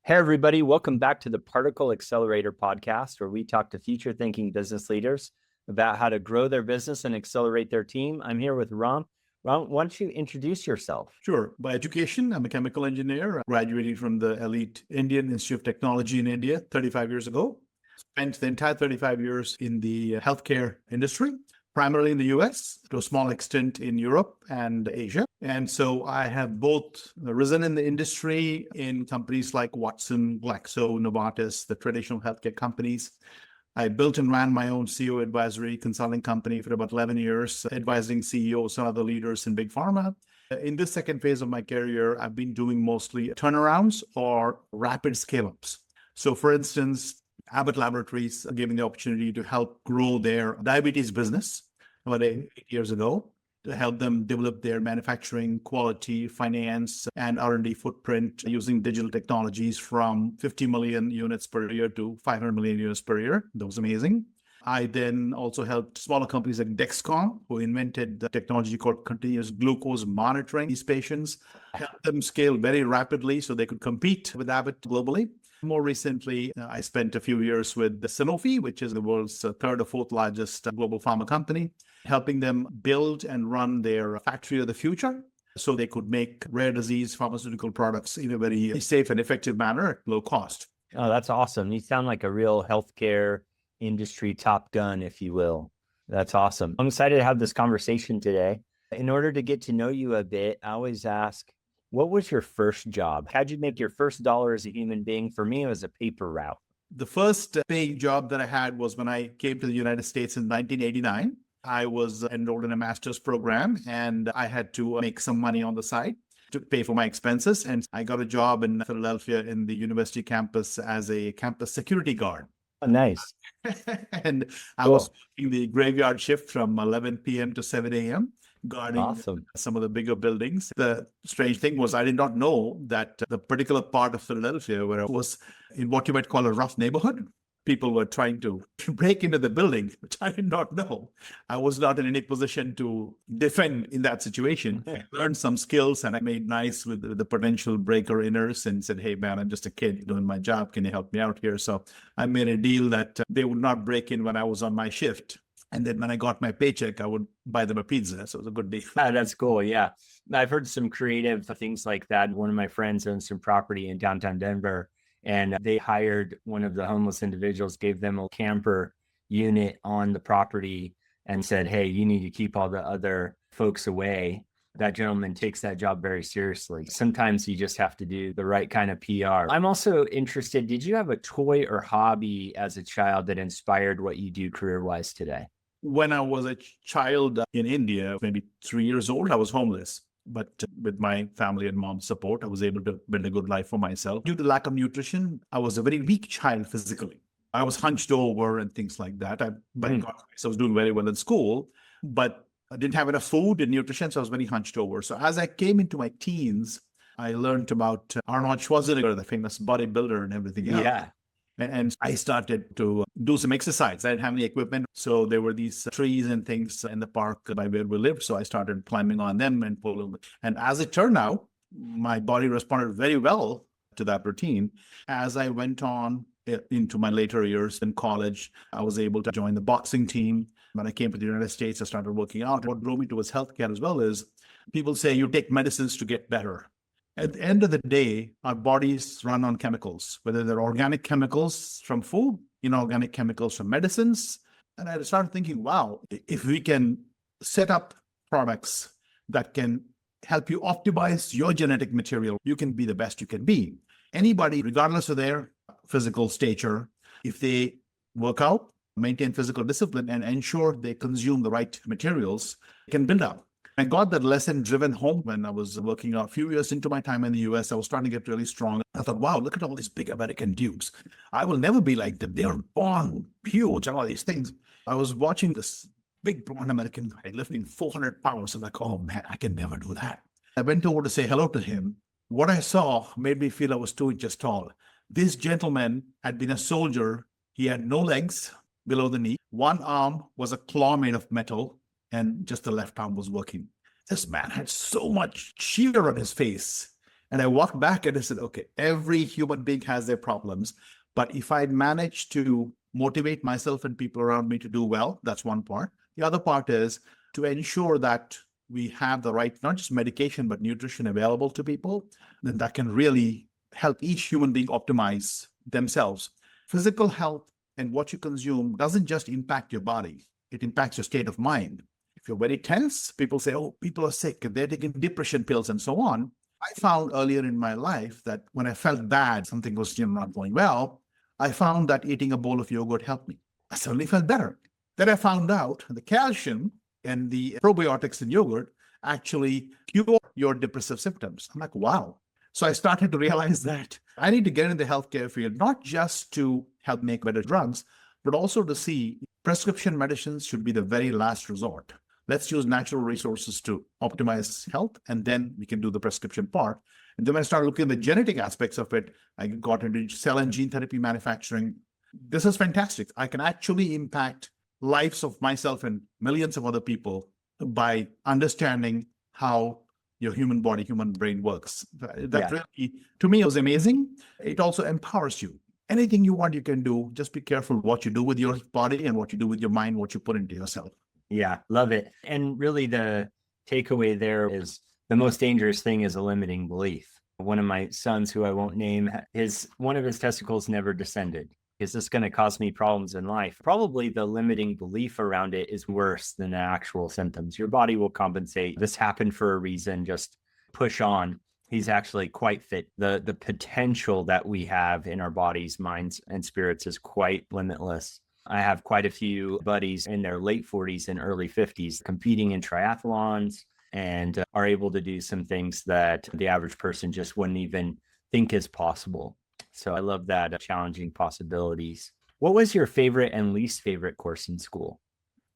Hey, everybody. Welcome back to the Particle Accelerator Podcast, where we talk to future thinking business leaders about how to grow their business and accelerate their team. I'm here with Ram. Ram, why don't you introduce yourself? Sure. By education, I'm a chemical engineer, graduating from the elite Indian Institute of Technology in India 35 years ago. Spent the entire 35 years in the healthcare industry, primarily in the US, to a small extent in Europe and Asia. And so I have both risen in the industry in companies like Watson, Glaxo, Novartis, the traditional healthcare companies. I built and ran my own CEO advisory consulting company for about 11 years, advising CEOs and other leaders in big pharma. In this second phase of my career, I've been doing mostly turnarounds or rapid scale-ups. So for instance, Abbott Laboratories gave me the opportunity to help grow their diabetes business about 8 years ago, to help them develop their manufacturing, quality, finance, and R&D footprint using digital technologies from 50 million units per year to 500 million units per year. That was amazing. I then also helped smaller companies like Dexcom, who invented the technology called continuous glucose monitoring these patients, helped them scale very rapidly so they could compete with Abbott globally. More recently, I spent a few years with Sanofi, which is the world's third or fourth largest global pharma company, helping them build and run their factory of the future so they could make rare disease pharmaceutical products in a very safe and effective manner at low cost. Oh, that's awesome. You sound like a real healthcare industry top gun, if you will. That's awesome. I'm excited to have this conversation today. In order to get to know you a bit, I always ask, what was your first job? How'd you make your first dollar as a human being? For me, it was a paper route. The first paying job that I had was when I came to the United States in 1989. I was enrolled in a master's program and I had to make some money on the side to pay for my expenses. And I got a job in Philadelphia in the university campus as a campus security guard. Oh, nice. And I was working the graveyard shift from 11 p.m. to 7 a.m. guarding some of the bigger buildings. The strange thing was I did not know that the particular part of Philadelphia where I was in what you might call a rough neighborhood. People were trying to break into the building, which I did not know. I was not in any position to defend in that situation. I learned some skills and I made nice with the potential breaker-inners and said, hey, man, I'm just a kid doing my job. Can you help me out here? So I made a deal that they would not break in when I was on my shift. And then when I got my paycheck, I would buy them a pizza. So it was a good deal. Oh, that's cool. Yeah. I've heard some creative things like that. One of my friends owns some property in downtown Denver, and they hired one of the homeless individuals, gave them a camper unit on the property and said, hey, you need to keep all the other folks away. That gentleman takes that job very seriously. Sometimes you just have to do the right kind of PR. I'm also interested, did you have a toy or hobby as a child that inspired what you do career-wise today? When I was a child in India, maybe 3 years old, I was homeless. But with my family and mom's support, I was able to build a good life for myself. Due to lack of nutrition, I was a very weak child physically. I was hunched over and things like that. I was doing very well in school, but I didn't have enough food and nutrition, so I was very hunched over. So as I came into my teens, I learned about Arnold Schwarzenegger, the famous bodybuilder and everything else. Yeah. And I started to do some exercise. I didn't have any equipment. So there were these trees and things in the park by where we lived. So I started climbing on them and pulling. And as it turned out, my body responded very well to that routine. As I went on into my later years in college, I was able to join the boxing team. When I came to the United States, I started working out. What drove me towards healthcare as well is people say you take medicines to get better. At the end of the day, our bodies run on chemicals, whether they're organic chemicals from food, inorganic chemicals from medicines. And I started thinking, wow, if we can set up products that can help you optimize your genetic material, you can be the best you can be. Anybody, regardless of their physical stature, if they work out, maintain physical discipline, and ensure they consume the right materials, can build up. I got that lesson driven home when I was working out a few years into my time in the US. I was starting to get really strong. I thought, wow, look at all these big American dudes. I will never be like them. They're born huge and all these things. I was watching this big blonde American guy lifting 400 pounds. I'm like, oh man, I can never do that. I went over to say hello to him. What I saw made me feel I was 2 inches tall. This gentleman had been a soldier. He had no legs below the knee. One arm was a claw made of metal, and just the left arm was working. This man had so much cheer on his face. And I walked back and I said, okay, every human being has their problems. But if I manage to motivate myself and people around me to do well, that's one part. The other part is to ensure that we have the right, not just medication, but nutrition available to people, then that can really help each human being optimize themselves. Physical health and what you consume doesn't just impact your body, it impacts your state of mind. If you're very tense, people say, oh, people are sick and they're taking depression pills and so on. I found earlier in my life that when I felt bad, something was not going well, I found that eating a bowl of yogurt helped me. I suddenly felt better. Then I found out the calcium and the probiotics in yogurt actually cure your depressive symptoms. I'm like, wow. So I started to realize that I need to get in the healthcare field, not just to help make better drugs, but also to see prescription medicines should be the very last resort. Let's use natural resources to optimize health, and then we can do the prescription part. And then when I started looking at the genetic aspects of it, I got into cell and gene therapy manufacturing. This is fantastic. I can actually impact lives of myself and millions of other people by understanding how your human body, human brain works. That really, to me, was amazing. It also empowers you. Anything you want, you can do. Just be careful what you do with your body and what you do with your mind, what you put into yourself. Yeah, love it. And really the takeaway there is the most dangerous thing is a limiting belief. One of my sons, who I won't name, one of his testicles never descended. Is this going to cause me problems in life? Probably the limiting belief around it is worse than the actual symptoms. Your body will compensate. This happened for a reason. Just push on. He's actually quite fit. The potential that we have in our bodies, minds, and spirits is quite limitless. I have quite a few buddies in their late 40s and early 50s competing in triathlons and are able to do some things that the average person just wouldn't even think is possible. So I love that, challenging possibilities. What was your favorite and least favorite course in school?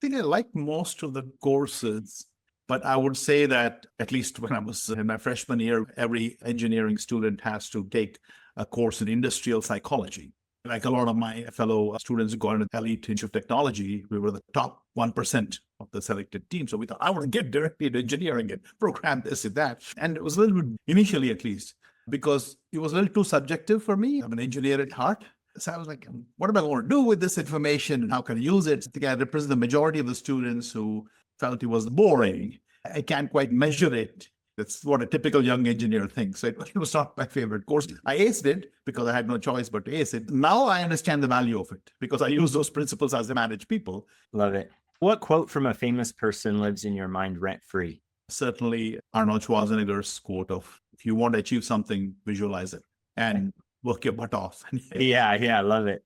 I think I liked most of the courses, but I would say that at least when I was in my freshman year, every engineering student has to take a course in industrial psychology. Like a lot of my fellow students who got into elite Institute of Technology, we were the top 1% of the selected team. So we thought, I want to get directly into engineering and program this and that. And it was a little bit, initially at least, because it was a little too subjective for me. I'm an engineer at heart. So I was like, what am I going to do with this information and how can I use it? I think I represent the majority of the students who felt it was boring. I can't quite measure it. That's what a typical young engineer thinks. So it was not my favorite course. I aced it because I had no choice but to ace it. Now I understand the value of it because I use those principles as I manage people. Love it. What quote from a famous person lives in your mind rent-free? Certainly Arnold Schwarzenegger's quote of, if you want to achieve something, visualize it and work your butt off. Yeah, I love it.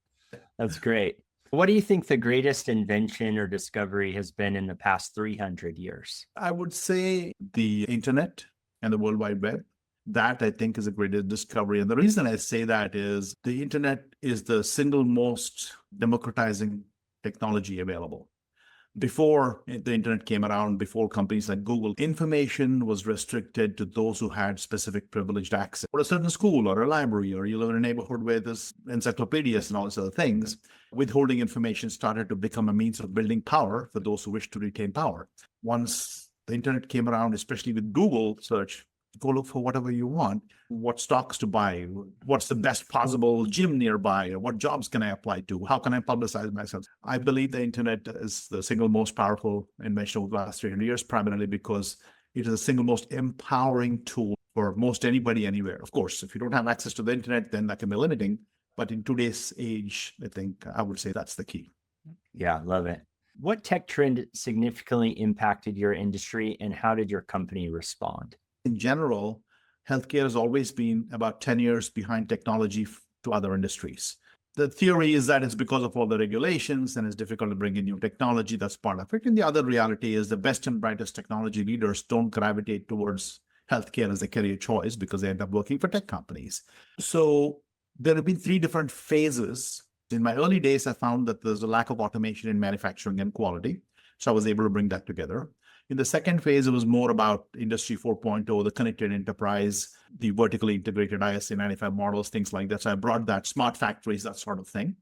That's great. What do you think the greatest invention or discovery has been in the past 300 years? I would say the internet and the World Wide Web. That, I think, is the greatest discovery. And the reason I say that is the internet is the single most democratizing technology available. Before the internet came around, before companies like Google, information was restricted to those who had specific privileged access. Or a certain school or a library, or you live in a neighborhood where there's encyclopedias and all these other things. Withholding information started to become a means of building power for those who wish to retain power. Once the internet came around, especially with Google search, go look for whatever you want, what stocks to buy, what's the best possible gym nearby, or what jobs can I apply to, how can I publicize myself. I believe the internet is the single most powerful invention of the last 300 years, primarily because it is the single most empowering tool for most anybody anywhere. Of course, if you don't have access to the internet, then that can be limiting. But in today's age, I think I would say that's the key. Yeah, love it. What tech trend significantly impacted your industry and how did your company respond? In general, healthcare has always been about 10 years behind technology to other industries. The theory is that it's because of all the regulations and it's difficult to bring in new technology. That's part of it. And the other reality is the best and brightest technology leaders don't gravitate towards healthcare as a career choice because they end up working for tech companies. So there have been three different phases. In my early days, I found that there's a lack of automation in manufacturing and quality. So I was able to bring that together. In the second phase, it was more about Industry 4.0, the connected enterprise, the vertically integrated ISA 95 models, things like that. So I brought that, smart factories, that sort of thing.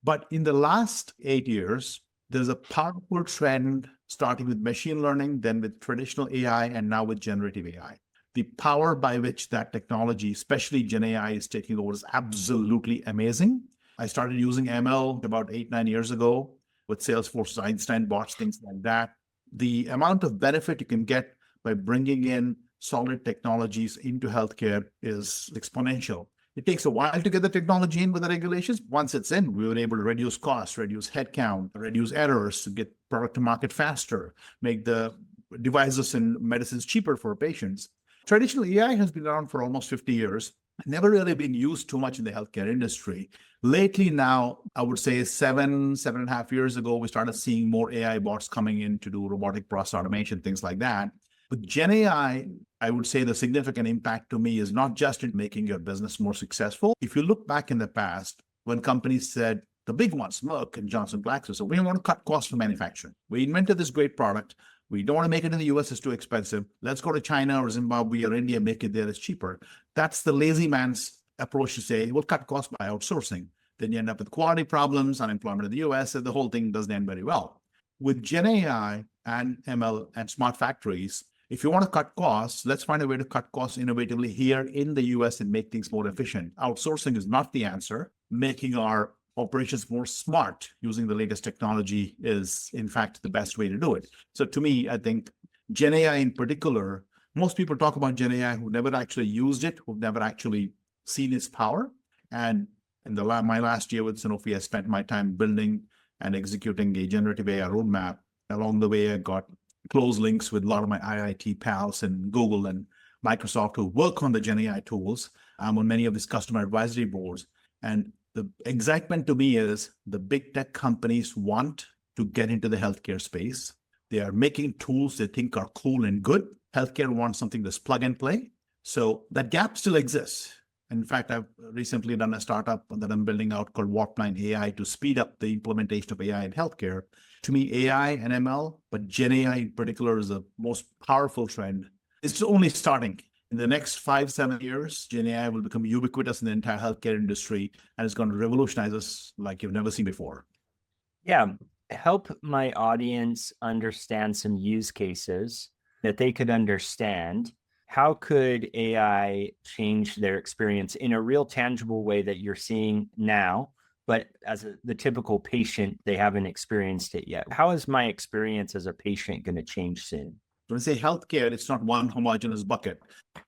But in the last 8 years, there's a powerful trend starting with machine learning, then with traditional AI, and now with generative AI. the power by which that technology, especially GenAI, is taking over is absolutely amazing. I started using ML about 8, 9 years ago with Salesforce's Einstein bots, things like that. The amount of benefit you can get by bringing in solid technologies into healthcare is exponential. It takes a while to get the technology in with the regulations. Once it's in, we were able to reduce costs, reduce headcount, reduce errors, to get product to market faster, make the devices and medicines cheaper for patients. Traditional AI has been around for almost 50 years, never really been used too much in the healthcare industry. Lately now, I would say 7.5 years ago, we started seeing more AI bots coming in to do robotic process automation, things like that. With GenAI, I would say the significant impact to me is not just in making your business more successful. If you look back in the past, when companies said, the big ones, Merck and Johnson Glaxo, so we want to cut costs for manufacturing. We invented this great product. We don't want to make it in the US, it's too expensive. Let's go to China or Zimbabwe or India, make it there, it's cheaper. That's the lazy man's approach to say, we'll cut costs by outsourcing. Then you end up with quality problems, unemployment in the US, and the whole thing doesn't end very well. With GenAI and ML and smart factories, if you want to cut costs, let's find a way to cut costs innovatively here in the US and make things more efficient. Outsourcing is not the answer. Making our operations more smart using the latest technology is, in fact, the best way to do it. So to me, I think GenAI in particular, most people talk about GenAI who never actually used it, who've never actually seen its power. And in my last year with Sanofi, I spent my time building and executing a generative AI roadmap. Along the way, I got close links with a lot of my IIT pals and Google and Microsoft who work on the GenAI tools. I'm on many of these customer advisory boards. And the excitement to me is the big tech companies want to get into the healthcare space. They are making tools they think are cool and good. Healthcare wants something that's plug and play. So that gap still exists. In fact, I've recently done a startup that I'm building out called Warpline AI to speed up the implementation of AI in healthcare. To me, AI and ML, but GenAI in particular is the most powerful trend. It's only starting. In the next 5-7 years, GenAI will become ubiquitous in the entire healthcare industry, and it's going to revolutionize us like you've never seen before. Yeah. Help my audience understand some use cases that they could understand. How could AI change their experience in a real tangible way that you're seeing now, but as the typical patient, they haven't experienced it yet? How is my experience as a patient going to change soon? When I say healthcare, it's not one homogeneous bucket.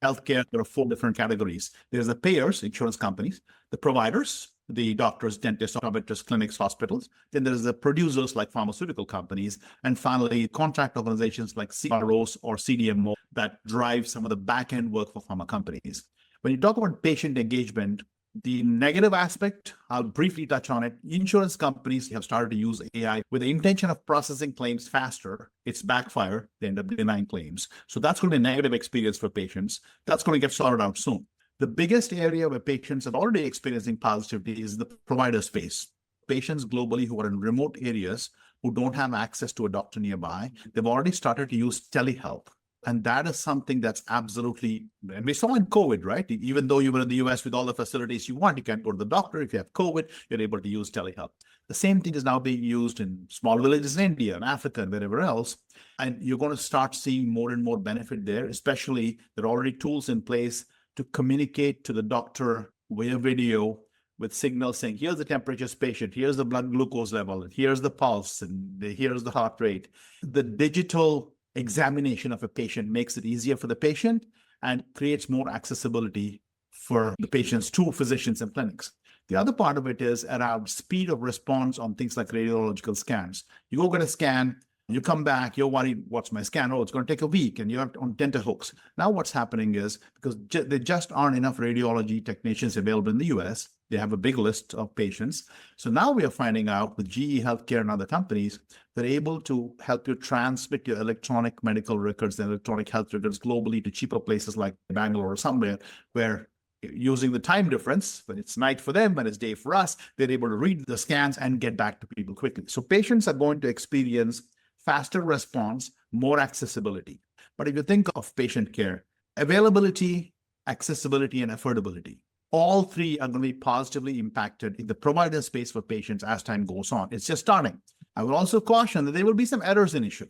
Healthcare, there are 4 different categories. There's the payers, insurance companies, the providers, the doctors, dentists, optometrists, clinics, hospitals. Then there's the producers like pharmaceutical companies. And finally, contract organizations like CROs or CDMO that drive some of the back-end work for pharma companies. When you talk about patient engagement, the negative aspect, I'll briefly touch on it. Insurance companies have started to use AI with the intention of processing claims faster. It's backfire. They end up denying claims. So that's going to be a negative experience for patients. That's going to get sorted out soon. The biggest area where patients are already experiencing positivity is the provider space. Patients globally who are in remote areas who don't have access to a doctor nearby, they've already started to use telehealth. And that is something that's absolutely, and we saw in COVID, right? Even though you were in the US with all the facilities you want, you can't go to the doctor. If you have COVID, you're able to use telehealth. The same thing is now being used in small villages in India and Africa and wherever else. And you're going to start seeing more and more benefit there, especially there are already tools in place to communicate to the doctor via video with signals saying, here's the temperature patient, here's the blood glucose level, and here's the pulse, and here's the heart rate. The digital examination of a patient makes it easier for the patient and creates more accessibility for the patients to physicians and clinics. The other part of it is around speed of response on things like radiological scans. You go get a scan, you come back, you're worried, what's my scan? Oh, it's going to take a week, and you're on tenterhooks. Now what's happening is, because there just aren't enough radiology technicians available in the US, they have a big list of patients. So now we are finding out with GE Healthcare and other companies, they're able to help you transmit your electronic medical records and electronic health records globally to cheaper places like Bangalore or somewhere, where using the time difference, when it's night for them, when it's day for us, they're able to read the scans and get back to people quickly. So patients are going to experience faster response, more accessibility. But if you think of patient care, availability, accessibility, and affordability, all 3 are going to be positively impacted in the provider space for patients as time goes on. It's just starting. I will also caution that there will be some errors initially.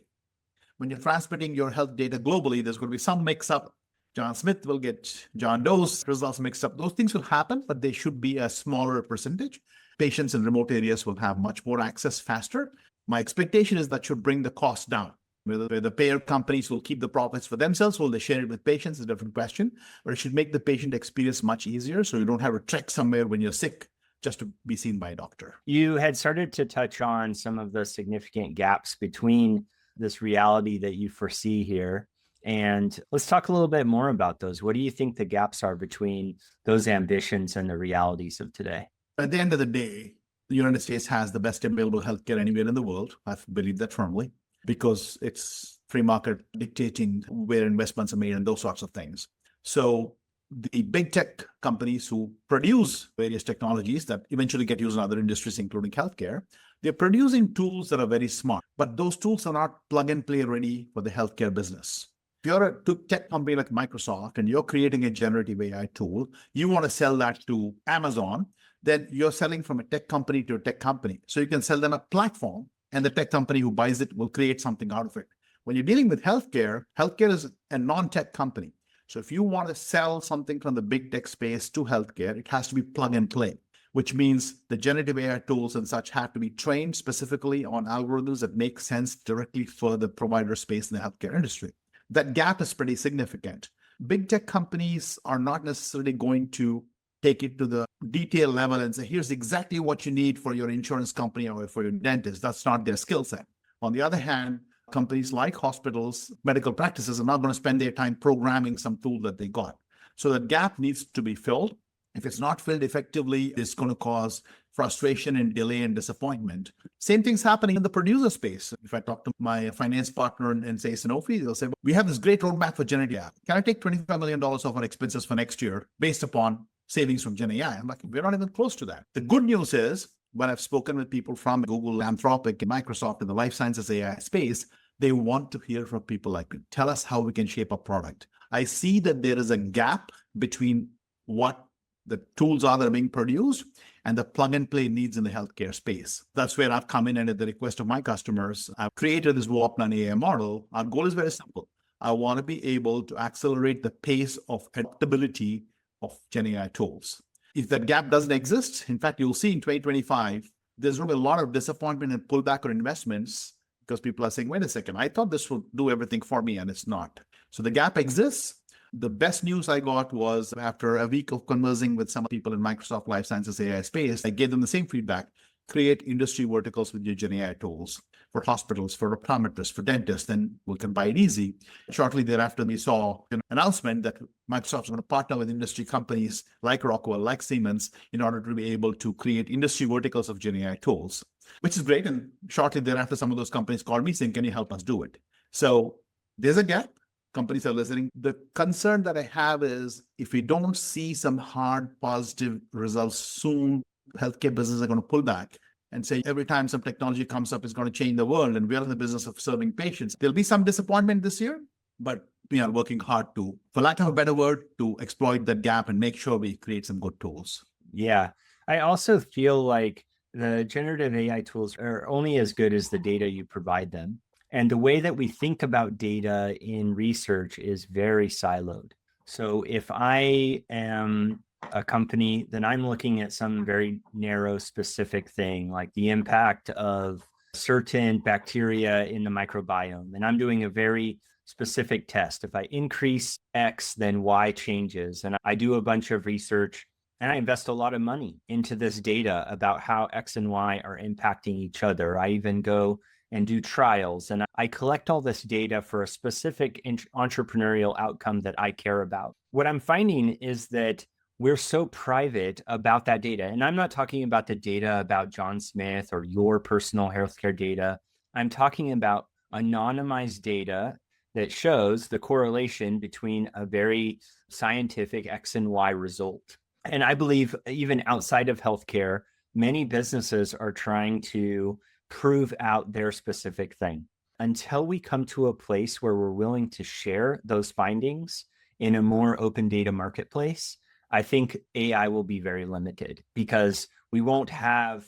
When you're transmitting your health data globally, there's going to be some mix-up. John Smith will get John Doe's results mixed up. Those things will happen, but they should be a smaller percentage. Patients in remote areas will have much more access faster. My expectation is that should bring the cost down. Whether the payer companies will keep the profits for themselves, will they share it with patients is a different question. But it should make the patient experience much easier so you don't have to trek somewhere when you're sick just to be seen by a doctor. You had started to touch on some of the significant gaps between this reality that you foresee here. And let's talk a little bit more about those. What do you think the gaps are between those ambitions and the realities of today? At the end of the day, the United States has the best available healthcare anywhere in the world. I believe that firmly, because it's free market dictating where investments are made and those sorts of things. So the big tech companies who produce various technologies that eventually get used in other industries, including healthcare, they're producing tools that are very smart, but those tools are not plug and play ready for the healthcare business. If you're a tech company like Microsoft and you're creating a generative AI tool, you want to sell that to Amazon, then you're selling from a tech company to a tech company. So you can sell them a platform and the tech company who buys it will create something out of it. When you're dealing with healthcare, healthcare is a non-tech company. So if you want to sell something from the big tech space to healthcare, it has to be plug and play, which means the generative AI tools and such have to be trained specifically on algorithms that make sense directly for the provider space in the healthcare industry. That gap is pretty significant. Big tech companies are not necessarily going to take it to the detail level and say, here's exactly what you need for your insurance company or for your dentist. That's not their skill set. On the other hand, companies like hospitals, medical practices are not going to spend their time programming some tool that they got. So that gap needs to be filled. If it's not filled effectively, it's going to cause frustration and delay and disappointment. Same thing's happening in the producer space. If I talk to my finance partner and say Sanofi, they'll say, we have this great roadmap for generative AI. Can I take $25 million off our expenses for next year based upon savings from GenAI? I'm like, we're not even close to that. The good news is, when I've spoken with people from Google, Anthropic, and Microsoft in the life sciences AI space, they want to hear from people like me. Tell us how we can shape a product. I see that there is a gap between what the tools are that are being produced and the plug and play needs in the healthcare space. That's where I've come in, and at the request of my customers, I've created this Warplan AI model. Our goal is very simple. I want to be able to accelerate the pace of adaptability of GenAI tools. If that gap doesn't exist, in fact, you'll see in 2025, there's going to be a lot of disappointment and pullback on investments because people are saying, wait a second, I thought this would do everything for me, and it's not. So the gap exists. The best news I got was after a week of conversing with some people in Microsoft Life Sciences AI space, I gave them the same feedback. Create industry verticals with your GenAI tools for hospitals, for optometrists, for dentists, then we can buy it easy. Shortly thereafter, we saw an announcement that Microsoft is going to partner with industry companies like Rockwell, like Siemens, in order to be able to create industry verticals of GenAI tools, which is great. And shortly thereafter, some of those companies called me saying, can you help us do it? So there's a gap. Companies are listening. The concern that I have is if we don't see some hard positive results soon, healthcare businesses are going to pull back and say every time some technology comes up, it's going to change the world, and we're in the business of serving patients. There'll be some disappointment this year, but we are working hard to, for lack of a better word, to exploit that gap and make sure we create some good tools. Yeah. I also feel like the generative AI tools are only as good as the data you provide them. And the way that we think about data in research is very siloed. So if I am a company, then I'm looking at some very narrow, specific thing, like the impact of certain bacteria in the microbiome. And I'm doing a very specific test. If I increase X, then Y changes. And I do a bunch of research and I invest a lot of money into this data about how X and Y are impacting each other. I even go and do trials. And I collect all this data for a specific entrepreneurial outcome that I care about. What I'm finding is that we're so private about that data. And I'm not talking about the data about John Smith or your personal healthcare data. I'm talking about anonymized data that shows the correlation between a very scientific X and Y result. And I believe even outside of healthcare, many businesses are trying to prove out their specific thing. Until we come to a place where we're willing to share those findings in a more open data marketplace, I think AI will be very limited because we won't have,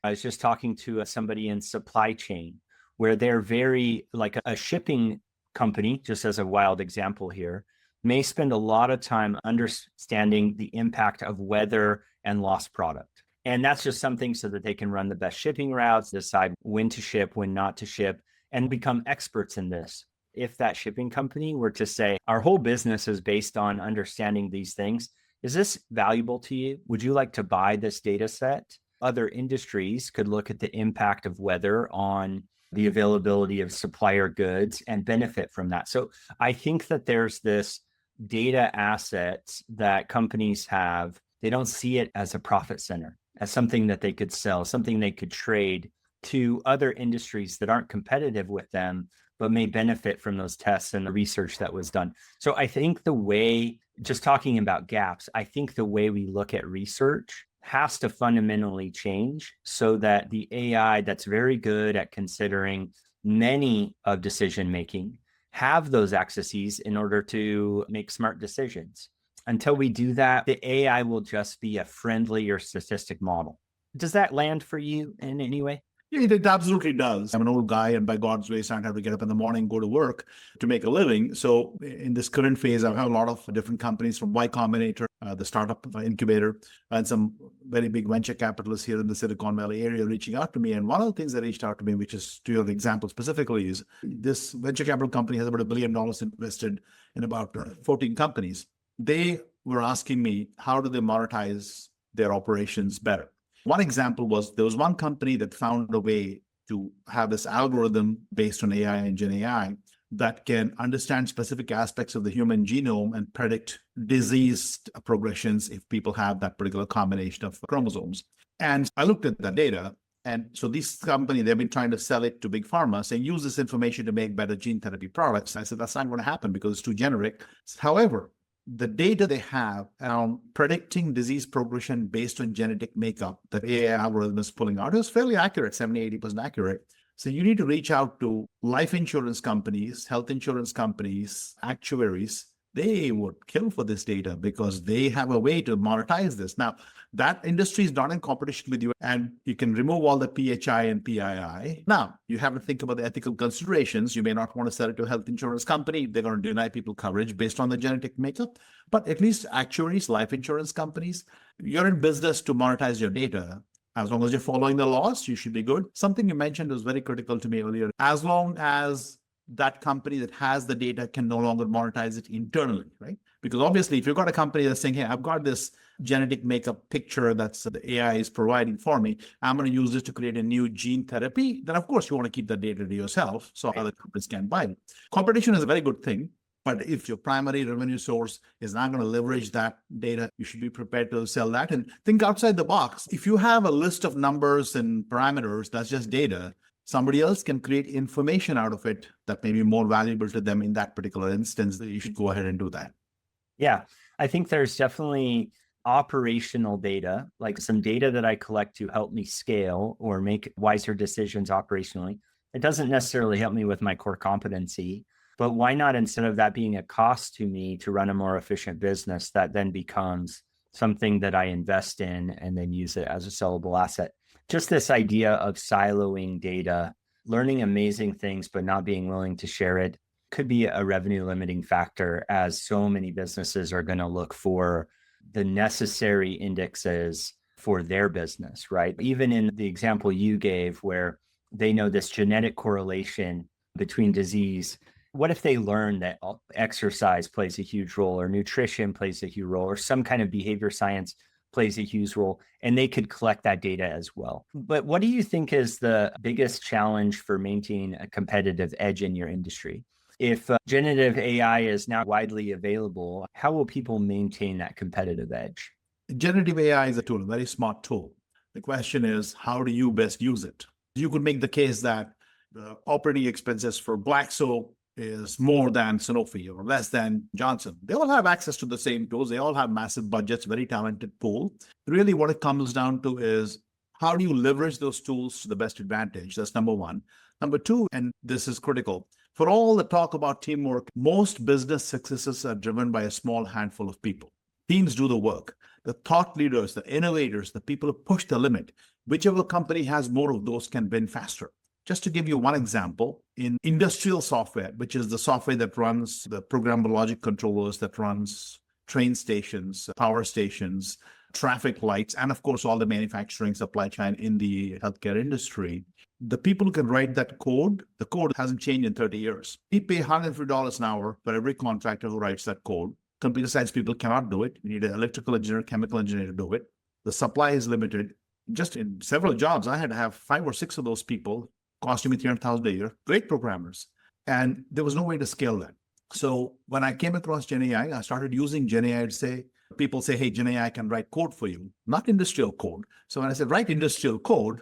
I was just talking to somebody in supply chain where they're very like a shipping company, just as a wild example here, may spend a lot of time understanding the impact of weather and lost product. And that's just something so that they can run the best shipping routes, decide when to ship, when not to ship, and become experts in this. If that shipping company were to say, our whole business is based on understanding these things, is this valuable to you? Would you like to buy this data set? Other industries could look at the impact of weather on the availability of supplier goods and benefit from that. So I think that there's this data asset that companies have. They don't see it as a profit center, as something that they could sell, something they could trade to other industries that aren't competitive with them, but may benefit from those tests and the research that was done. So I think the way, just talking about gaps, I think the way we look at research has to fundamentally change so that the AI that's very good at considering many of decision making have those accesses in order to make smart decisions. Until we do that, the AI will just be a friendlier statistic model. Does that land for you in any way? Yeah, it absolutely does. I'm an old guy, and by God's grace, I don't have to get up in the morning, go to work to make a living. So in this current phase, I have a lot of different companies from Y Combinator, the startup incubator, and some very big venture capitalists here in the Silicon Valley area reaching out to me. And one of the things that reached out to me, which is to your example specifically, is this venture capital company has about $1 billion invested in about 14 companies. They were asking me, how do they monetize their operations better? One example was there was one company that found a way to have this algorithm based on AI and GenAI that can understand specific aspects of the human genome and predict disease progressions if people have that particular combination of chromosomes. And I looked at the data. And so this company, they've been trying to sell it to big pharma, saying use this information to make better gene therapy products. I said, that's not going to happen because it's too generic. However, the data they have around predicting disease progression based on genetic makeup that AI algorithm is pulling out is fairly accurate, 70-80% accurate. So you need to reach out to life insurance companies, health insurance companies, actuaries. They would kill for this data because they have a way to monetize this. Now, that industry is not in competition with you, and you can remove all the PHI and PII. Now, you have to think about the ethical considerations. You may not want to sell it to a health insurance company. They're going to deny people coverage based on the genetic makeup. But at least actuaries, life insurance companies, you're in business to monetize your data. As long as you're following the laws, you should be good. Something you mentioned was very critical to me earlier. As long as that company that has the data can no longer monetize it internally, right? Because obviously, if you've got a company that's saying, hey, I've got this genetic makeup picture that's the AI is providing for me, I'm going to use this to create a new gene therapy, then of course you want to keep that data to yourself so other companies can buy it. Competition is a very good thing. But if your primary revenue source is not going to leverage that data, you should be prepared to sell that and think outside the box. If you have a list of numbers and parameters, that's just data. Somebody else can create information out of it that may be more valuable to them in that particular instance. You should go ahead and do that. Yeah, I think there's definitely operational data, like some data that I collect to help me scale or make wiser decisions operationally. It doesn't necessarily help me with my core competency, but why not, instead of that being a cost to me to run a more efficient business, that then becomes something that I invest in and then use it as a sellable asset. Just this idea of siloing data, learning amazing things, but not being willing to share it could be a revenue limiting factor, as so many businesses are going to look for the necessary indexes for their business, right? Even in the example you gave, where they know this genetic correlation between disease, what if they learn that exercise plays a huge role, or nutrition plays a huge role, or some kind of behavior science plays a huge role, and they could collect that data as well? But what do you think is the biggest challenge for maintaining a competitive edge in your industry? If generative AI is now widely available, how will people maintain that competitive edge? Generative AI is a tool, a very smart tool. The question is, how do you best use it? You could make the case that the operating expenses for Glaxo is more than Sanofi or less than Johnson. They all have access to the same tools. They all have massive budgets, very talented pool. Really what it comes down to is, how do you leverage those tools to the best advantage? That's number one. Number two, and this is critical, for all the talk about teamwork, most business successes are driven by a small handful of people. Teams do the work. The thought leaders, the innovators, the people who push the limit, whichever company has more of those can win faster. Just to give you one example, in industrial software, which is the software that runs the programmable logic controllers, that runs train stations, power stations, traffic lights, and of course, all the manufacturing supply chain in the healthcare industry, the people who can write that code, the code hasn't changed in 30 years. We pay $150 an hour for every contractor who writes that code. Computer science people cannot do it. You need an electrical engineer, chemical engineer to do it. The supply is limited. Just in several jobs, I had to have 5 or 6 of those people, costing me $300,000 a year, great programmers. And there was no way to scale that. So when I came across GenAI, I started using GenAI to say, people say, hey, GenAI can write code for you, not industrial code. So when I said, write industrial code,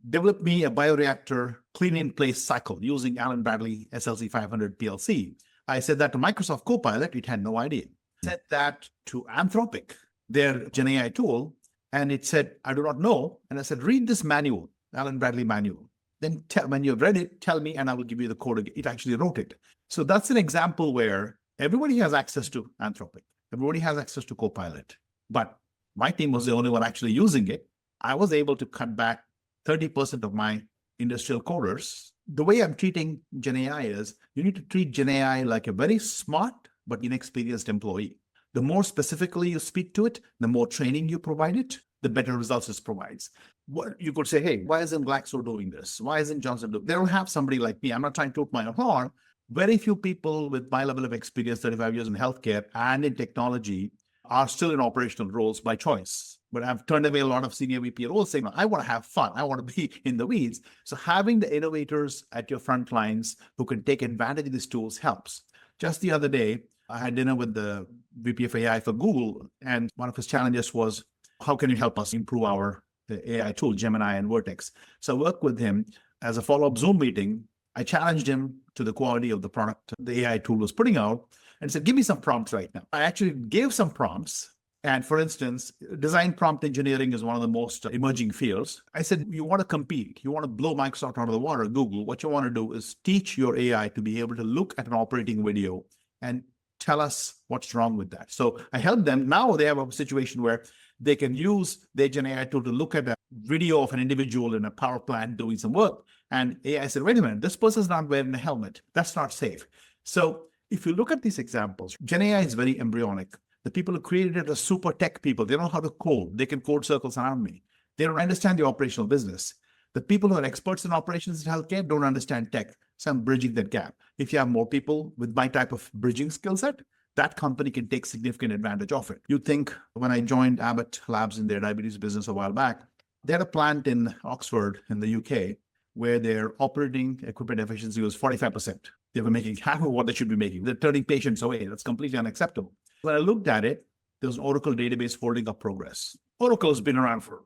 develop me a bioreactor clean-in-place cycle using Allen Bradley SLC 500 PLC. I said that to Microsoft Copilot, it had no idea. I said that to Anthropic, their GenAI tool, and it said, I do not know. And I said, read this manual, Allen Bradley manual. Then when you've read it, tell me, and I will give you the code again. It actually wrote it. So that's an example where everybody has access to Anthropic. Everybody has access to Copilot. But my team was the only one actually using it. I was able to cut back 30% of my industrial coders. The way I'm treating GenAI is you need to treat GenAI like a very smart but inexperienced employee. The more specifically you speak to it, the more training you provide it, the better results it provides. What you could say, hey, why isn't Glaxo doing this? Why isn't Johnson doing? They don't have somebody like me. I'm not trying to toot my own horn. Very few people with my level of experience, 35 years in healthcare and in technology, are still in operational roles by choice. But I've turned away a lot of senior VP roles saying, I want to have fun. I want to be in the weeds. So having the innovators at your front lines who can take advantage of these tools helps. Just the other day, I had dinner with the VP of AI for Google, and one of his challenges was, how can you help us improve our AI tool, Gemini and Vertex? So I worked with him as a follow-up Zoom meeting. I challenged him to the quality of the product the AI tool was putting out and said, give me some prompts right now. I actually gave some prompts. And for instance, design prompt engineering is one of the most emerging fields. I said, you want to compete, you want to blow Microsoft out of the water, Google, what you want to do is teach your AI to be able to look at an operating video and tell us what's wrong with that. So I helped them. Now they have a situation where they can use their GenAI tool to look at a video of an individual in a power plant doing some work. And AI said, wait a minute, this person's not wearing a helmet. That's not safe. So if you look at these examples, GenAI is very embryonic. The people who created it are super tech people. They know how to code. They can code circles around me. They don't understand the operational business. The people who are experts in operations in healthcare don't understand tech. So I'm bridging that gap. If you have more people with my type of bridging skill set, that company can take significant advantage of it. You think when I joined Abbott Labs in their diabetes business a while back, they had a plant in Oxford in the UK where their operating equipment efficiency was 45%. They were making half of what they should be making. They're turning patients away. That's completely unacceptable. When I looked at it, there was an Oracle database holding up progress. Oracle has been around for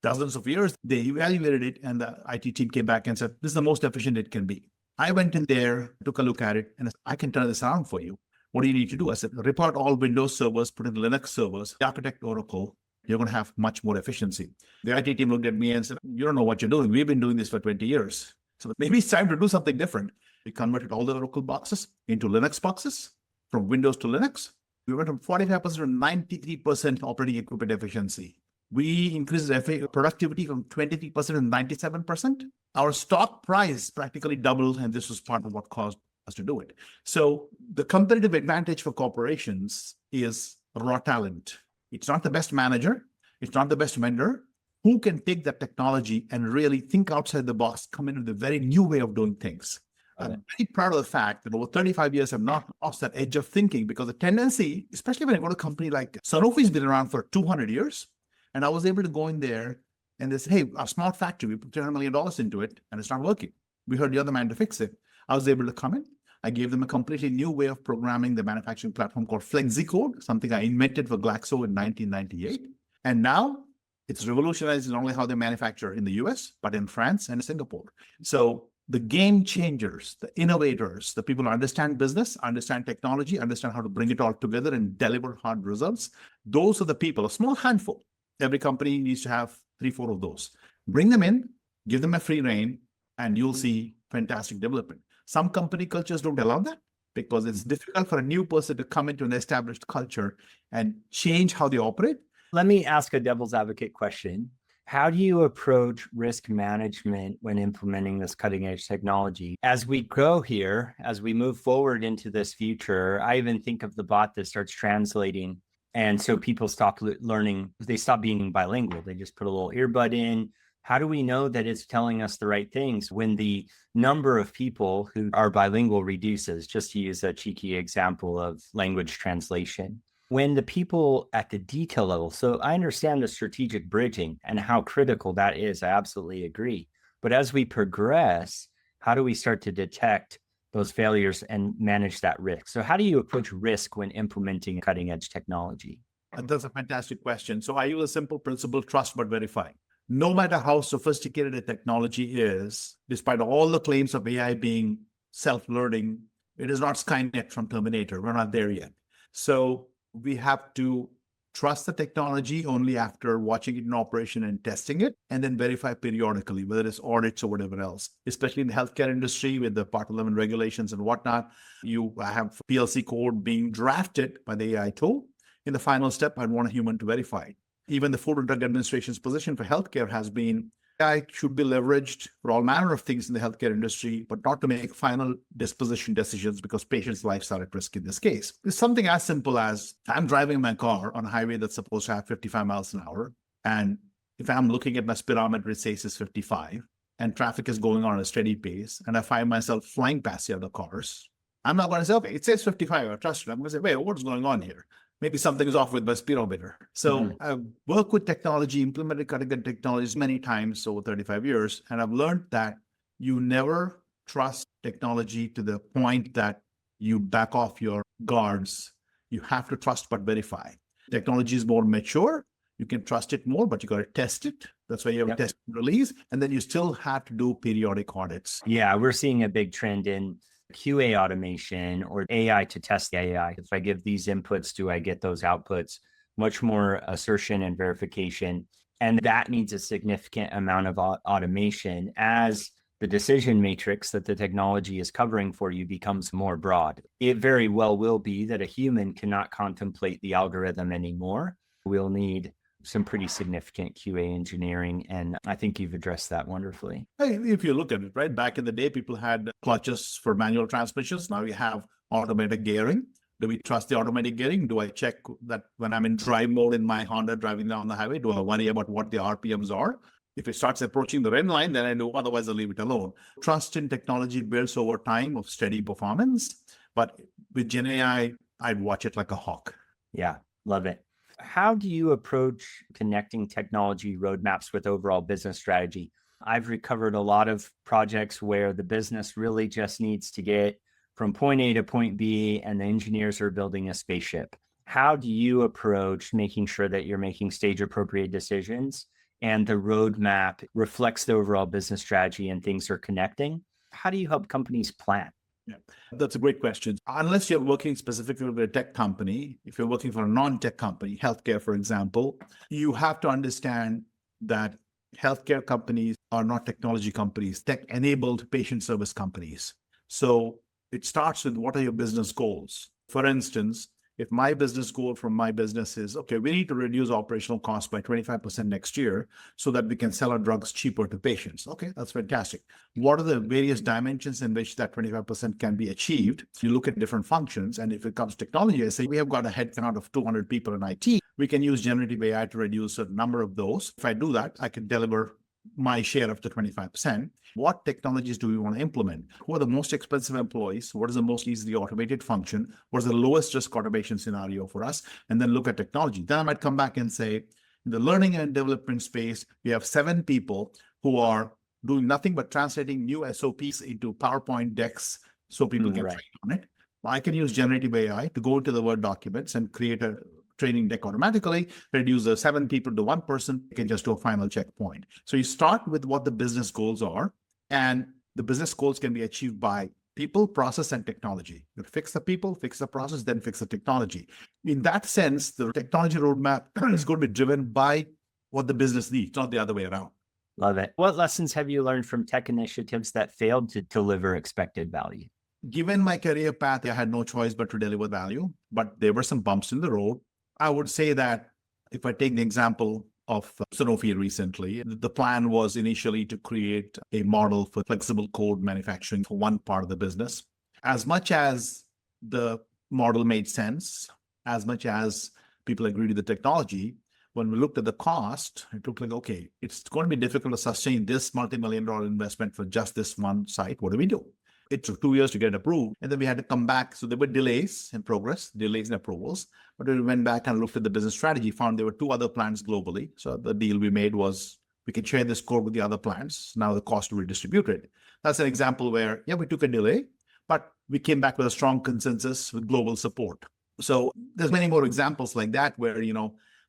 dozens of years. They evaluated it, and the IT team came back and said, this is the most efficient it can be. I went in there, took a look at it, and I said, I can turn this around for you. What do you need to do? I said, report all Windows servers, put in Linux servers, architect Oracle. You're going to have much more efficiency. The IT team looked at me and said, you don't know what you're doing. We've been doing this for 20 years. So maybe it's time to do something different. We converted all the Oracle boxes into Linux boxes, from Windows to Linux. We went from 45% to 93% operating equipment efficiency. We increased productivity from 23% to 97%. Our stock price practically doubled, and this was part of what caused us to do it. So the competitive advantage for corporations is raw talent. It's not the best manager. It's not the best vendor. Who can take that technology and really think outside the box, come in with a very new way of doing things? I'm very proud of the fact that over 35 years, I've not lost that edge of thinking, because the tendency, especially when I go to a company like Sanofi's been around for 200 years, and I was able to go in there and they said, hey, our smart factory, we put $300 million into it and it's not working. We heard the other man to fix it. I was able to come in. I gave them a completely new way of programming the manufacturing platform called FlexiCode, something I invented for Glaxo in 1998. And now it's revolutionized not only how they manufacture in the US, but in France and Singapore. So the game changers, the innovators, the people who understand business, understand technology, understand how to bring it all together and deliver hard results, those are the people, a small handful. Every company needs to have 3-4 of those. Bring them in, give them a free rein, and you'll see fantastic development. Some company cultures don't allow that because it's difficult for a new person to come into an established culture and change how they operate. Let me ask a devil's advocate question. How do you approach risk management when implementing this cutting edge technology? As we grow here, as we move forward into this future, I even think of the bot that starts translating. And so people stop learning, they stop being bilingual. They just put a little earbud in. How do we know that it's telling us the right things when the number of people who are bilingual reduces? Just to use a cheeky example of language translation. When the people at the detail level, so I understand the strategic bridging and how critical that is. I absolutely agree. But as we progress, how do we start to detect those failures and manage that risk? So how do you approach risk when implementing cutting edge technology? That's a fantastic question. So I use a simple principle, trust but verify. No matter how sophisticated a technology is, despite all the claims of AI being self-learning, it is not Skynet from Terminator. We're not there yet. So we have to trust the technology only after watching it in operation and testing it, and then verify periodically, whether it's audits or whatever else. Especially in the healthcare industry with the Part 11 regulations and whatnot, you have PLC code being drafted by the AI tool. In the final step, I'd want a human to verify it. Even the Food and Drug Administration's position for healthcare has been AI should be leveraged for all manner of things in the healthcare industry, but not to make final disposition decisions because patients' lives are at risk in this case. It's something as simple as I'm driving my car on a highway that's supposed to have 55 miles an hour. And if I'm looking at my speedometer, it says it's 55, and traffic is going on at a steady pace, and I find myself flying past the other cars, I'm not going to say, okay, it says 55, I trust it. I'm going to say, wait, what's going on here? Maybe something is off with my speedometer. So I've worked with technology, implemented cutting-edge technologies many times over 35 years, and I've learned that you never trust technology to the point that you back off your guards. You have to trust but verify. Technology is more mature. You can trust it more, but you got to test it. That's why you have a test and release, and then you still have to do periodic audits. Yeah, we're seeing a big trend in QA automation or AI to test the AI. If I give these inputs, do I get those outputs? Much more assertion and verification. And that needs a significant amount of automation as the decision matrix that the technology is covering for you becomes more broad. It very well will be that a human cannot contemplate the algorithm anymore. We'll need some pretty significant QA engineering. And I think you've addressed that wonderfully. If you look at it, right, back in the day, people had clutches for manual transmissions. Now we have automatic gearing. Do we trust the automatic gearing? Do I check that when I'm in drive mode in my Honda driving down the highway? Do I worry about what the RPMs are? If it starts approaching the red line, then I know, otherwise I'll leave it alone. Trust in technology builds over time of steady performance. But with GenAI, I'd watch it like a hawk. Yeah, love it. How do you approach connecting technology roadmaps with overall business strategy? I've recovered a lot of projects where the business really just needs to get from point A to point B, and the engineers are building a spaceship. How do you approach making sure that you're making stage appropriate decisions and the roadmap reflects the overall business strategy and things are connecting? How do you help companies plan? Yeah, that's a great question. Unless you're working specifically with a tech company, if you're working for a non-tech company, healthcare, for example, you have to understand that healthcare companies are not technology companies, tech-enabled patient service companies. So it starts with what are your business goals? For instance, if my business goal from my business is, okay, we need to reduce operational costs by 25% next year so that we can sell our drugs cheaper to patients. Okay, that's fantastic. What are the various dimensions in which that 25% can be achieved? You look at different functions, and if it comes to technology, I say we have got a headcount of 200 people in IT. We can use generative AI to reduce a number of those. If I do that, I can deliver my share of the 25%. What technologies do we want to implement? Who are the most expensive employees? What is the most easily automated function? What is the lowest risk automation scenario for us? And then look at technology. Then I might come back and say, in the learning and development space, we have 7 people who are doing nothing but translating new SOPs into PowerPoint decks so people can train on it. I can use generative AI to go into the Word documents and create a training deck automatically, reduce the 7 people to 1 person, you can just do a final checkpoint. So you start with what the business goals are, and the business goals can be achieved by people, process, and technology. You fix the people, fix the process, then fix the technology. In that sense, the technology roadmap is going to be driven by what the business needs, not the other way around. Love it. What lessons have you learned from tech initiatives that failed to deliver expected value? Given my career path, I had no choice but to deliver value, but there were some bumps in the road. I would say that if I take the example of Sanofi recently. The plan was initially to create a model for flexible code manufacturing for one part of the business. As much as the model made sense, as much as people agreed with the technology, when we looked at the cost, it looked like, okay, it's going to be difficult to sustain this multi-million-dollar investment for just this one site. What do we do? It took 2 years to get approved, and then we had to come back. So there were delays in progress, delays in approvals. But we went back and looked at the business strategy, found there were 2 other plants globally. So the deal we made was we could share this code with the other plants. Now the cost will be distributed. That's an example where, yeah, we took a delay, but we came back with a strong consensus with global support. So there's many more examples like that where,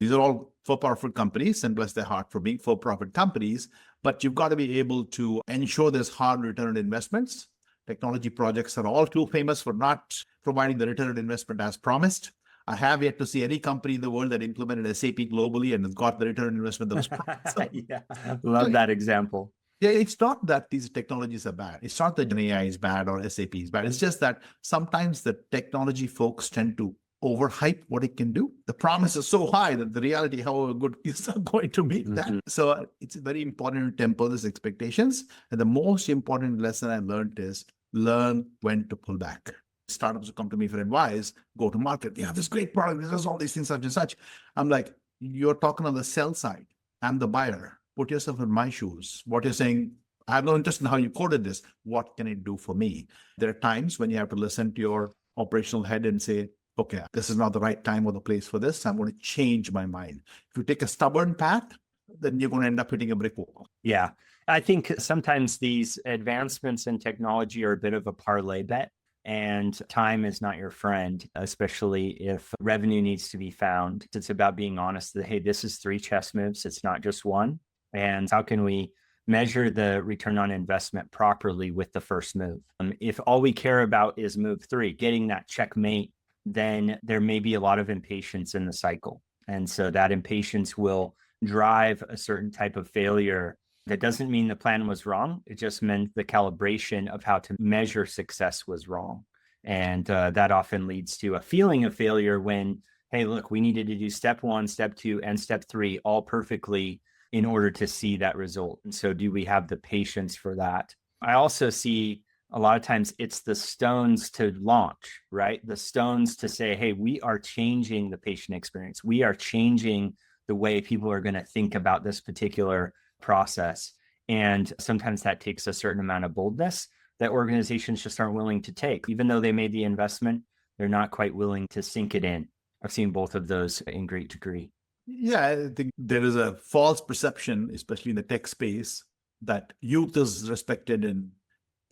these are all for-profit companies, and bless their heart for being for-profit companies, but you've got to be able to ensure there's hard return on investments. Technology projects are all too famous for not providing the return on investment as promised. I have yet to see any company in the world that implemented SAP globally and has got the return on investment that was promised. So, yeah, love that example. Yeah, it's not that these technologies are bad. It's not that GenAI is bad or SAP is bad. It's just that sometimes the technology folks tend to overhype what it can do. The promise is so high that the reality, however good, is not going to meet that. So it's very important to temper these expectations. And the most important lesson I learned is learn when to pull back. Startups who come to me for advice, go to market. Yeah, this great product, there's all these things, such and such. I'm like, you're talking on the sell side. I'm the buyer. Put yourself in my shoes. What you're saying, I have no interest in how you coded this. What can it do for me? There are times when you have to listen to your operational head and say, okay, this is not the right time or the place for this. I'm going to change my mind. If you take a stubborn path, then you're going to end up hitting a brick wall. Yeah. I think sometimes these advancements in technology are a bit of a parlay bet, and time is not your friend, especially if revenue needs to be found. It's about being honest that, hey, this is 3 chess moves. It's not just one. And how can we measure the return on investment properly with the first move? If all we care about is move 3, getting that checkmate, then there may be a lot of impatience in the cycle. And so that impatience will drive a certain type of failure. That doesn't mean the plan was wrong. It just meant the calibration of how to measure success was wrong. And that often leads to a feeling of failure when, hey, look, we needed to do step 1, step 2, and step 3 all perfectly in order to see that result. And so do we have the patience for that? I also see a lot of times it's the stones to launch, right? The stones to say, hey, we are changing the patient experience. We are changing the way people are going to think about this particular process. And sometimes that takes a certain amount of boldness that organizations just aren't willing to take. Even though they made the investment, they're not quite willing to sink it in. I've seen both of those in great degree. Yeah, I think there is a false perception, especially in the tech space, that youth is respected and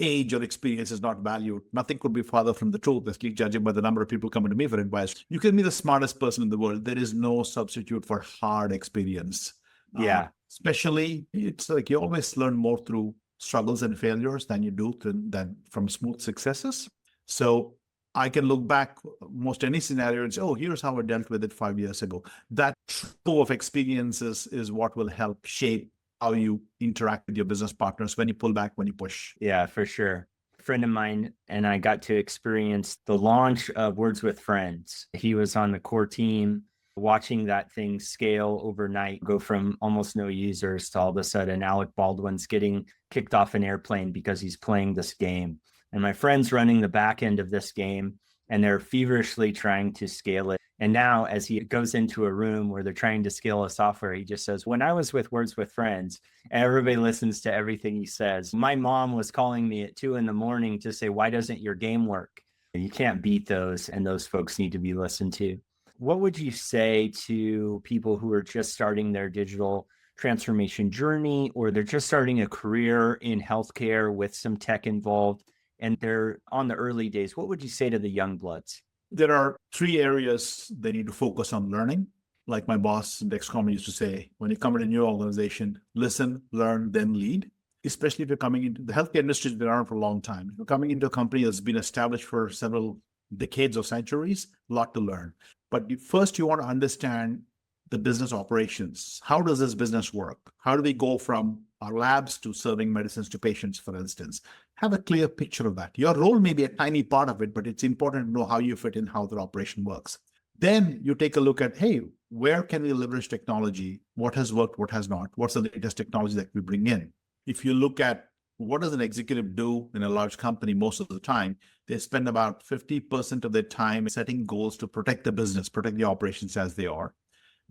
age or experience is not valued. Nothing could be farther from the truth, especially judging by the number of people coming to me for advice. You can be the smartest person in the world. There is no substitute for hard experience. Yeah. Especially, it's like you always learn more through struggles and failures than you do than from smooth successes. So I can look back most any scenario and say, oh, here's how I dealt with it 5 years ago. That trove of experiences is what will help shape how you interact with your business partners when you pull back, when you push. Yeah, for sure. A friend of mine and I got to experience the launch of Words with Friends. He was on the core team, watching that thing scale overnight, go from almost no users to all of a sudden Alec Baldwin's getting kicked off an airplane because he's playing this game. And my friend's running the back end of this game, and they're feverishly trying to scale it. And now as he goes into a room where they're trying to scale a software, he just says, when I was with Words with Friends, everybody listens to everything he says. My mom was calling me at 2 a.m. to say, why doesn't your game work? You can't beat those, and those folks need to be listened to. What would you say to people who are just starting their digital transformation journey, or they're just starting a career in healthcare with some tech involved, and they're on the early days? What would you say to the young bloods? There are 3 areas they need to focus on learning. Like my boss in Dexcom used to say, when you come in a new organization, listen, learn, then lead. Especially if you're coming into the healthcare industry, has been around for a long time. If you're coming into a company that's been established for several decades or centuries, a lot to learn. But first, you want to understand the business operations. How does this business work? How do we go from our labs to serving medicines to patients, for instance? Have a clear picture of that. Your role may be a tiny part of it, but it's important to know how you fit in, how the operation works. Then you take a look at, hey, where can we leverage technology? What has worked? What has not? What's the latest technology that we bring in? If you look at what does an executive do in a large company, most of the time, they spend about 50% of their time setting goals to protect the business, protect the operations as they are.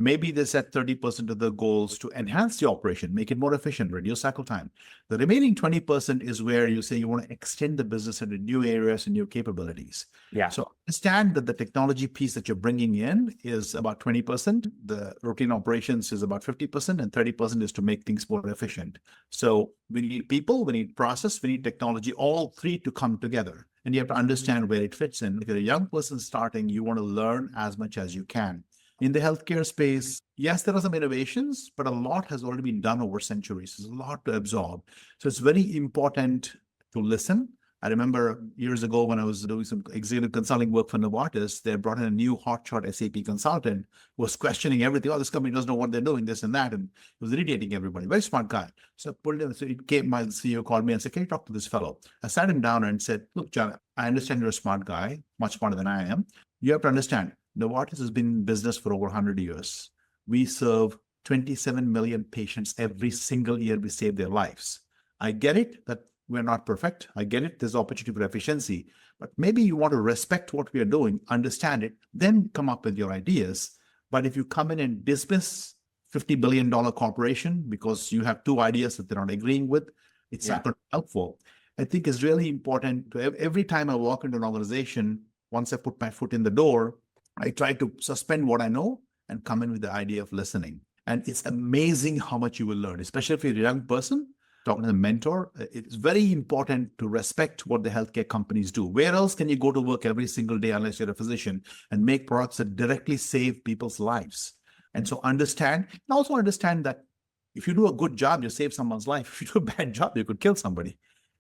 Maybe they set 30% of the goals to enhance the operation, make it more efficient, reduce cycle time. The remaining 20% is where you say you want to extend the business into new areas and new capabilities. Yeah. So understand that the technology piece that you're bringing in is about 20%. The routine operations is about 50%, and 30% is to make things more efficient. So we need people, we need process, we need technology, all three to come together. And you have to understand where it fits in. If you're a young person starting, you want to learn as much as you can. In the healthcare space, yes, there are some innovations, but a lot has already been done over centuries. There's a lot to absorb. So it's very important to listen. I remember years ago when I was doing some executive consulting work for Novartis, they brought in a new hotshot SAP consultant who was questioning everything. Oh, this company doesn't know what they're doing, this and that. And he was irritating everybody. Very smart guy. So I pulled him. So it came, my CEO called me and said, can you talk to this fellow? I sat him down and said, look, John, I understand you're a smart guy, much smarter than I am. You have to understand, Novartis has been in business for over 100 years. We serve 27 million patients every single year. We save their lives. I get it that we're not perfect. I get it. There's opportunity for efficiency. But maybe you want to respect what we are doing, understand it, then come up with your ideas. But if you come in and dismiss $50 billion corporation because you have two ideas that they're not agreeing with, it's not going to be helpful. I think it's really important to every time I walk into an organization, once I put my foot in the door, I try to suspend what I know and come in with the idea of listening. And it's amazing how much you will learn, especially if you're a young person, talking to a mentor. It's very important to respect what the healthcare companies do. Where else can you go to work every single day unless you're a physician and make products that directly save people's lives? And so understand, and also understand that if you do a good job, you save someone's life. If you do a bad job, you could kill somebody.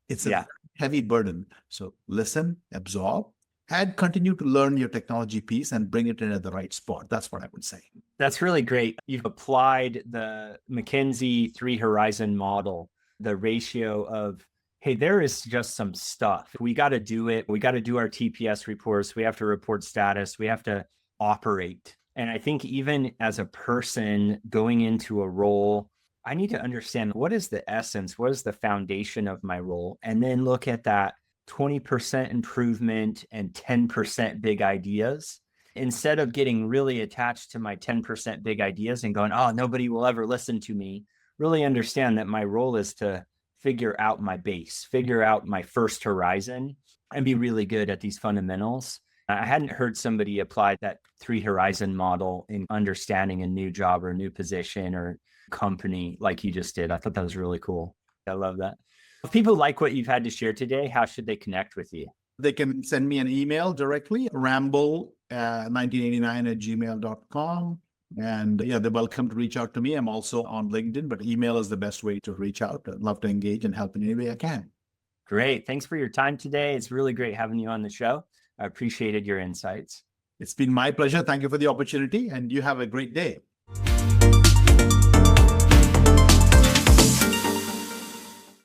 It's a heavy burden. So listen, absorb, and continue to learn your technology piece and bring it in at the right spot. That's what I would say. That's really great. You've applied the McKinsey 3-horizon model, the ratio of, hey, there is just some stuff. We got to do it. We got to do our TPS reports. We have to report status. We have to operate. And I think even as a person going into a role, I need to understand what is the essence, what is the foundation of my role, and then look at that 20% improvement and 10% big ideas, instead of getting really attached to my 10% big ideas and going, oh, nobody will ever listen to me. Really understand that my role is to figure out my base, figure out my first horizon, and be really good at these fundamentals. I hadn't heard somebody apply that 3-horizon model in understanding a new job or a new position or company like you just did. I thought that was really cool. I love that. If people like what you've had to share today, how should they connect with you? They can send me an email directly, ramble1989@gmail.com. And they're welcome to reach out to me. I'm also on LinkedIn, but email is the best way to reach out. I'd love to engage and help in any way I can. Great. Thanks for your time today. It's really great having you on the show. I appreciated your insights. It's been my pleasure. Thank you for the opportunity, and you have a great day.